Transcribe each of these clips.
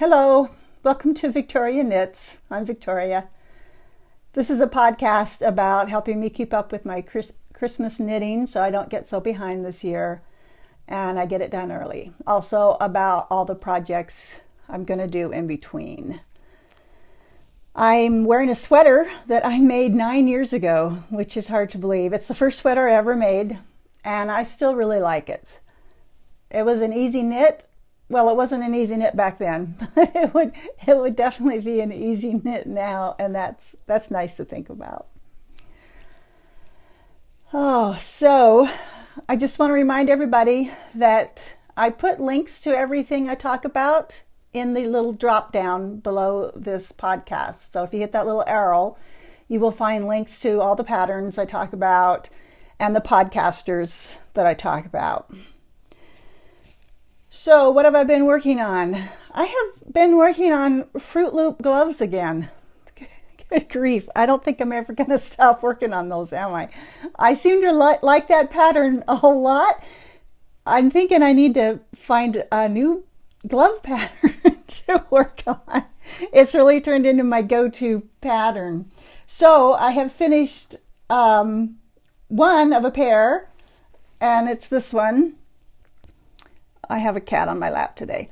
Hello, welcome to Victoria Knits. I'm Victoria. This is a podcast about helping me keep up with my Christmas knitting so I don't get so behind this year and I get it done early. Also about all the projects I'm going to do in between. I'm wearing a sweater that I made 9 years ago, which is hard to believe. It's the first sweater I ever made and I still really like it. It was an easy knit. Well, it wasn't an easy knit back then, but it would definitely be an easy knit now, and that's nice to think about. Oh, so I just want to remind everybody that I put links to everything I talk about in the little drop down below this podcast. So if you hit that little arrow, you will find links to all the patterns I talk about and the podcasters that I talk about. So what have I been working on? I have been working on Froot Loop gloves again. Good grief. I don't think I'm ever going to stop working on those, am I? I seem to like that pattern a whole lot. I'm thinking I need to find a new glove pattern to work on. It's really turned into my go-to pattern. So I have finished one of a pair, and it's this one. I have a cat on my lap today.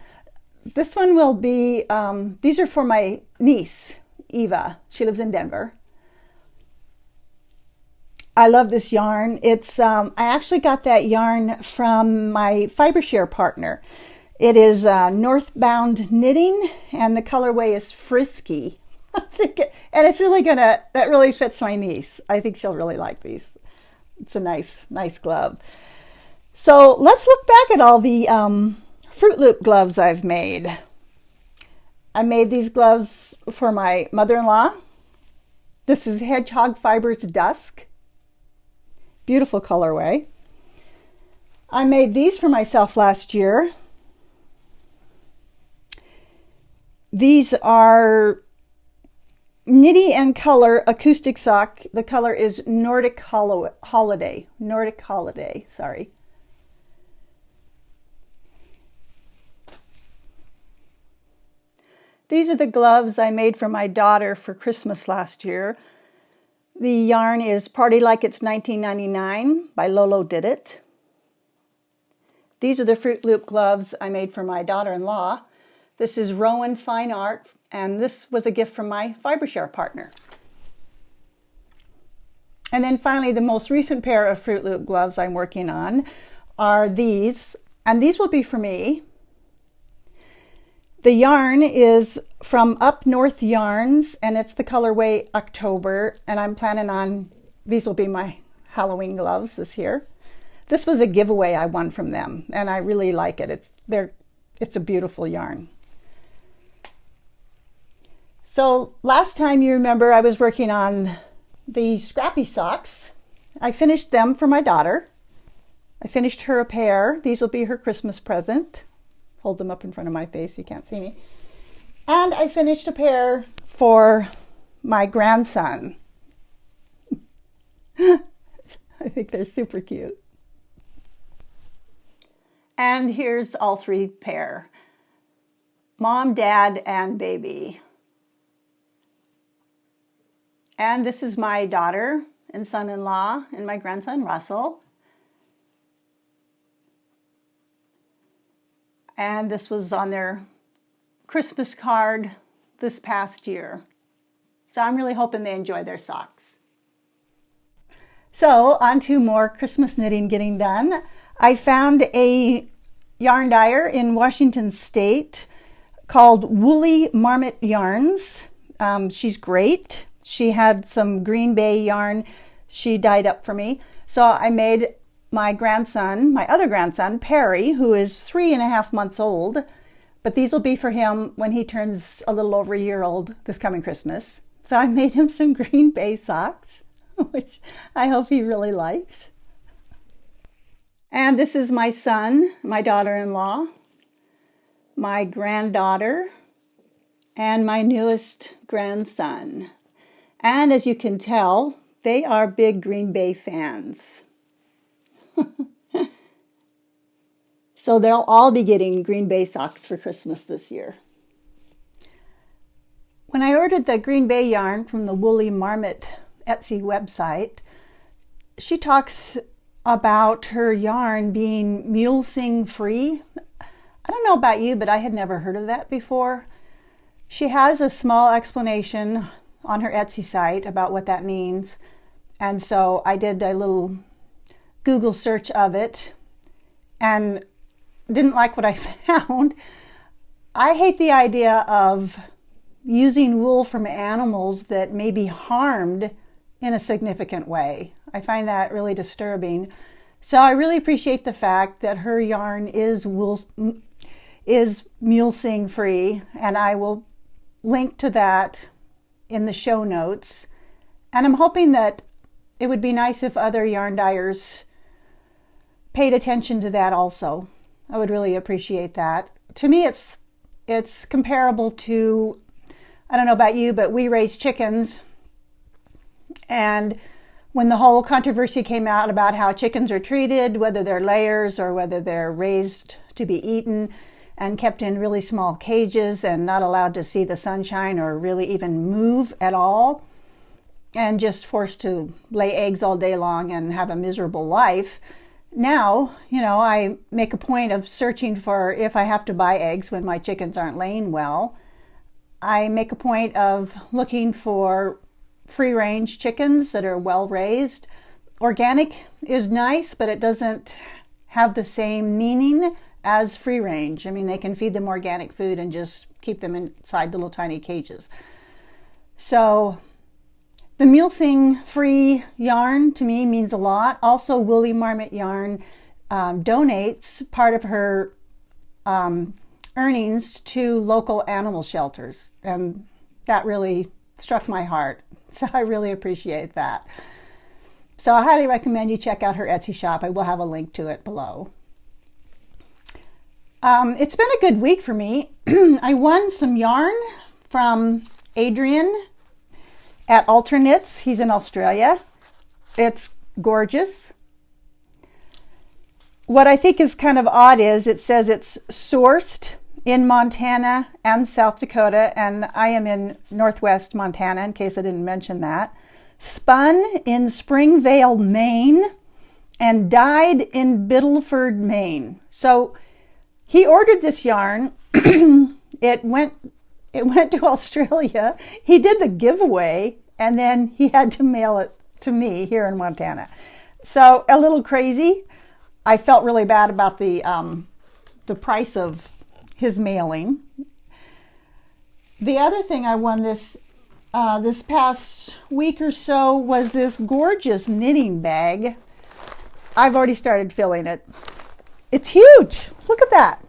This one will be, these are for my niece, Eva. She lives in Denver. I love this yarn. It's, I actually got that yarn from my fiber share partner. It is Northbound knitting and the colorway is Frisky. And it's really that really fits my niece. I think she'll really like these. It's a nice glove. So let's look back at all the Froot Loop gloves I've made. I made these gloves for my mother-in-law. This is Hedgehog Fibres Dusk. Beautiful colorway. I made these for myself last year. These are Knitty and Color acoustic sock. The color is Nordic Holiday, sorry. These are the gloves I made for my daughter for Christmas last year. The yarn is Party Like It's 1999 by Lolo Did It. These are the Froot Loop gloves I made for my daughter-in-law. This is Rowan Fine Art, and this was a gift from my fiber share partner. And then finally, the most recent pair of Froot Loop gloves I'm working on are these, and these will be for me. The yarn is from Up North Yarns, and it's the colorway October, and I'm planning on, these will be my Halloween gloves this year. This was a giveaway I won from them, and I really like it. It's a beautiful yarn. So last time you remember I was working on the scrappy socks. I finished them for my daughter. I finished her a pair. These will be her Christmas present. Hold them up in front of my face, you can't see me. And I finished a pair for my grandson. I think they're super cute. And here's all three pair. Mom, Dad, and baby. And this is my daughter and son-in-law and my grandson, Russell. And this was on their Christmas card this past year. So I'm really hoping they enjoy their socks. So on to more Christmas knitting getting done. I found a yarn dyer in Washington State called Woolly Marmot Yarns. She's great. She had some Green Bay yarn she dyed up for me. So I made my grandson, my other grandson, Perry, who is 3.5 months old, but these will be for him when he turns a little over a year old this coming Christmas. So I made him some Green Bay socks, which I hope he really likes. And this is my son, my daughter-in-law, my granddaughter, and my newest grandson. And as you can tell, they are big Green Bay fans. So they'll all be getting Green Bay socks for Christmas this year. When I ordered the Green Bay yarn from the Woolly Marmot Etsy website, she talks about her yarn being Mulesing free. I don't know about you, but I had never heard of that before. She has a small explanation on her Etsy site about what that means. And so I did a little Google search of it and didn't like what I found. I hate the idea of using wool from animals that may be harmed in a significant way. I find that really disturbing. So I really appreciate the fact that her yarn is Mulesing free, and I will link to that in the show notes. And I'm hoping that it would be nice if other yarn dyers paid attention to that also. I would really appreciate that. To me, it's comparable to, I don't know about you, but we raise chickens. And when the whole controversy came out about how chickens are treated, whether they're layers or whether they're raised to be eaten and kept in really small cages and not allowed to see the sunshine or really even move at all, and just forced to lay eggs all day long and have a miserable life. Now, I make a point of searching for if I have to buy eggs when my chickens aren't laying well. I make a point of looking for free-range chickens that are well raised. Organic is nice, but it doesn't have the same meaning as free range. I mean, they can feed them organic food and just keep them inside little tiny cages. So the Mulesing free yarn to me means a lot. Also, Woolly Marmot yarn donates part of her earnings to local animal shelters, and that really struck my heart. So I really appreciate that. So I highly recommend you check out her Etsy shop. I will have a link to it below. It's been a good week for me. I won some yarn from Adrian at Alterknits. He's in Australia. It's gorgeous. What I think is kind of odd is it says it's sourced in Montana and South Dakota, and I am in Northwest Montana, in case I didn't mention that. Spun in Springvale, Maine, and dyed in Biddleford, Maine. So he ordered this yarn. It went to Australia. He did the giveaway, and then he had to mail it to me here in Montana. So a little crazy. I felt really bad about the price of his mailing. The other thing I won this past week or so was this gorgeous knitting bag. I've already started filling it. It's huge. Look at that.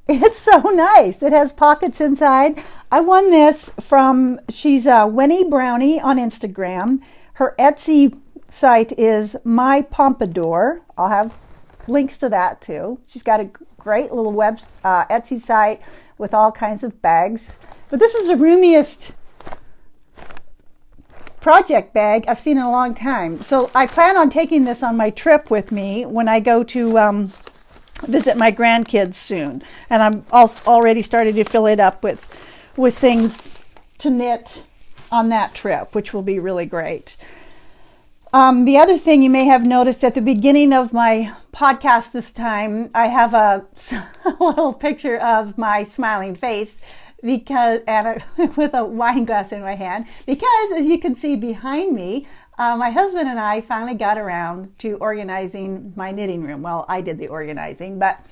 It's so nice. It has pockets inside. I won this from, she's wenniebrowny on Instagram. Her Etsy site is My Pomadour. I'll have links to that too. She's got a great little Etsy site with all kinds of bags. But this is the roomiest project bag I've seen in a long time. So I plan on taking this on my trip with me when I go to visit my grandkids soon. And I'm already starting to fill it up with things to knit on that trip, which will be really great. The other thing you may have noticed at the beginning of my podcast this time, I have a little picture of my smiling face with a wine glass in my hand, because as you can see behind me, my husband and I finally got around to organizing my knitting room. Well, I did the organizing, but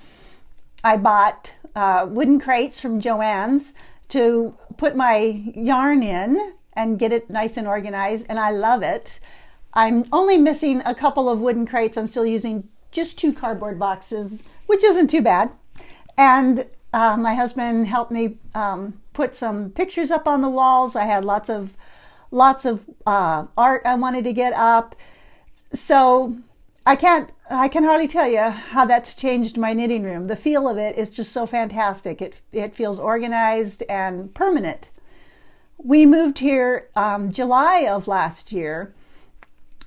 I bought wooden crates from Joann's to put my yarn in and get it nice and organized, and I love it. I'm only missing a couple of wooden crates. I'm still using just 2 cardboard boxes, which isn't too bad. And my husband helped me put some pictures up on the walls. I had lots of art I wanted to get up. So I can hardly tell you how that's changed my knitting room. The feel of it is just so fantastic. It feels organized and permanent. We moved here July of last year.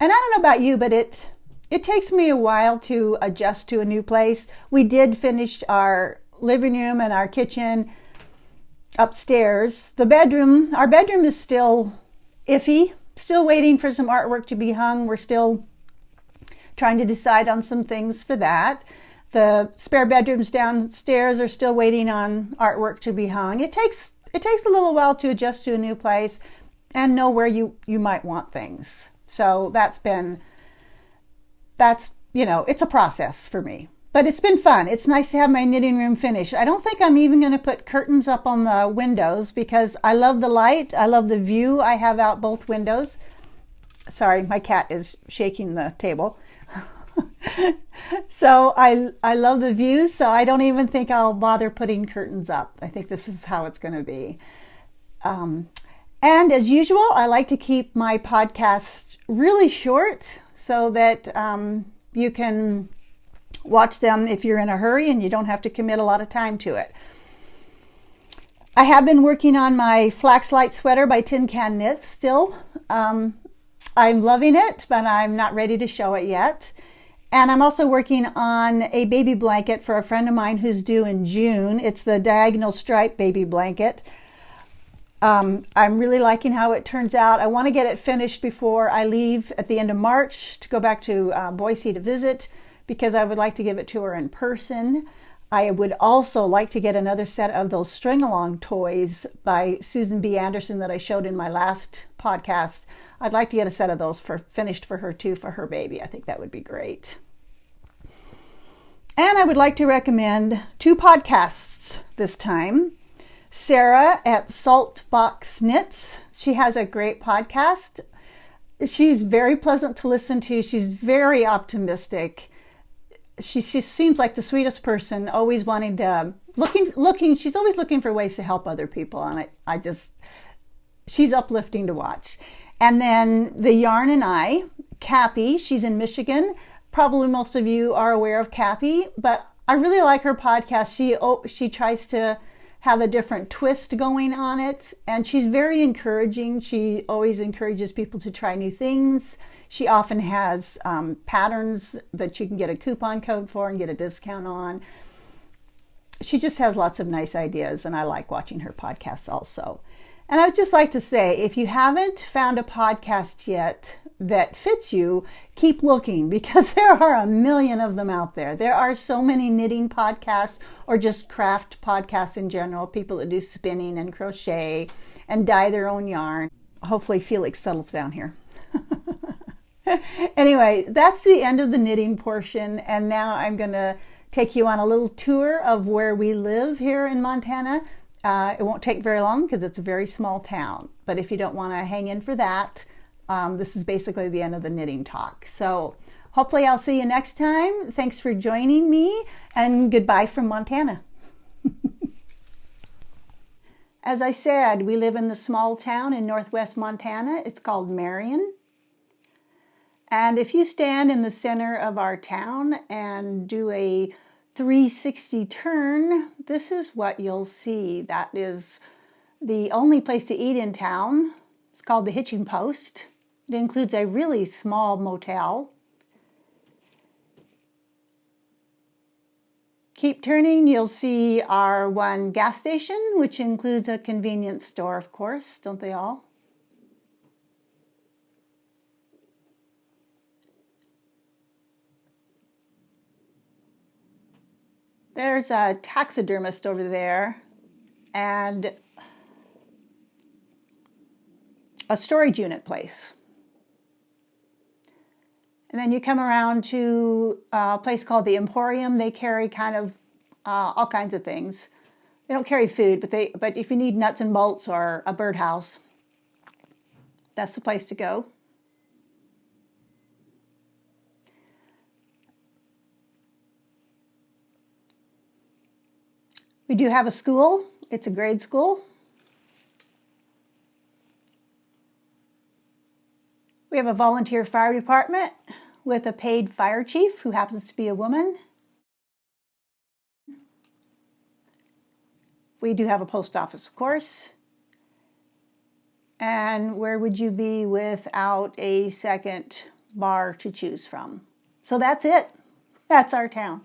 And I don't know about you, but it takes me a while to adjust to a new place. We did finish our living room and our kitchen upstairs. Our bedroom is still iffy, still waiting for some artwork to be hung. We're still trying to decide on some things for that. The spare bedrooms downstairs are still waiting on artwork to be hung. It takes a little while to adjust to a new place and know where you might want things. So it's a process for me. But it's been fun. It's nice to have my knitting room finished. I don't think I'm even going to put curtains up on the windows because I love the light. I love the view I have out both windows. Sorry, my cat is shaking the table. So I love the views, so I don't even think I'll bother putting curtains up. I think this is how it's going to be. And as usual, I like to keep my podcast really short so that you can watch them if you're in a hurry and you don't have to commit a lot of time to it. I have been working on my Flax light sweater by Tincanknits still. I'm loving it, but I'm not ready to show it yet. And I'm also working on a baby blanket for a friend of mine who's due in June. It's the diagonal stripe baby blanket. I'm really liking how it turns out. I want to get it finished before I leave at the end of March to go back to Boise to visit, because I would like to give it to her in person. I would also like to get another set of those string-along toys by Susan B. Anderson that I showed in my last podcast. I'd like to get a set of those finished for her too, for her baby. I think that would be great. And I would like to recommend 2 podcasts this time. Sarah at Saltbox Knits. She has a great podcast. She's very pleasant to listen to. She's very optimistic. She seems like the sweetest person, always wanting to, she's always looking for ways to help other people. And she's uplifting to watch. And then the Yarn and I, Cappy, she's in Michigan. Probably most of you are aware of Cappy, but I really like her podcast. She tries to have a different twist going on it, and she's very encouraging. She always encourages people to try new things. She often has patterns that you can get a coupon code for and get a discount on. She just has lots of nice ideas, and I like watching her podcasts also. And I would just like to say, if you haven't found a podcast yet that fits you, keep looking, because there are a million of them out there. There are so many knitting podcasts or just craft podcasts in general, people that do spinning and crochet and dye their own yarn. Hopefully Felix settles down here. Anyway, that's the end of the knitting portion, and now I'm going to take you on a little tour of where we live here in Montana. It won't take very long because it's a very small town, but if you don't want to hang in for that, this is basically the end of the knitting talk. So hopefully I'll see you next time. Thanks for joining me, and goodbye from Montana. As I said, we live in the small town in northwest Montana. It's called Marion. And if you stand in the center of our town and do a 360 turn, this is what you'll see. That is the only place to eat in town. It's called the Hitching Post. It includes a really small motel. Keep turning, you'll see our one gas station, which includes a convenience store, of course, don't they all? There's a taxidermist over there and a storage unit place. And then you come around to a place called the Emporium. They carry kind of all kinds of things. They don't carry food, but if you need nuts and bolts or a birdhouse, that's the place to go. We do have a school. It's a grade school. We have a volunteer fire department with a paid fire chief who happens to be a woman. We do have a post office, of course. And where would you be without a second bar to choose from? So that's it. That's our town.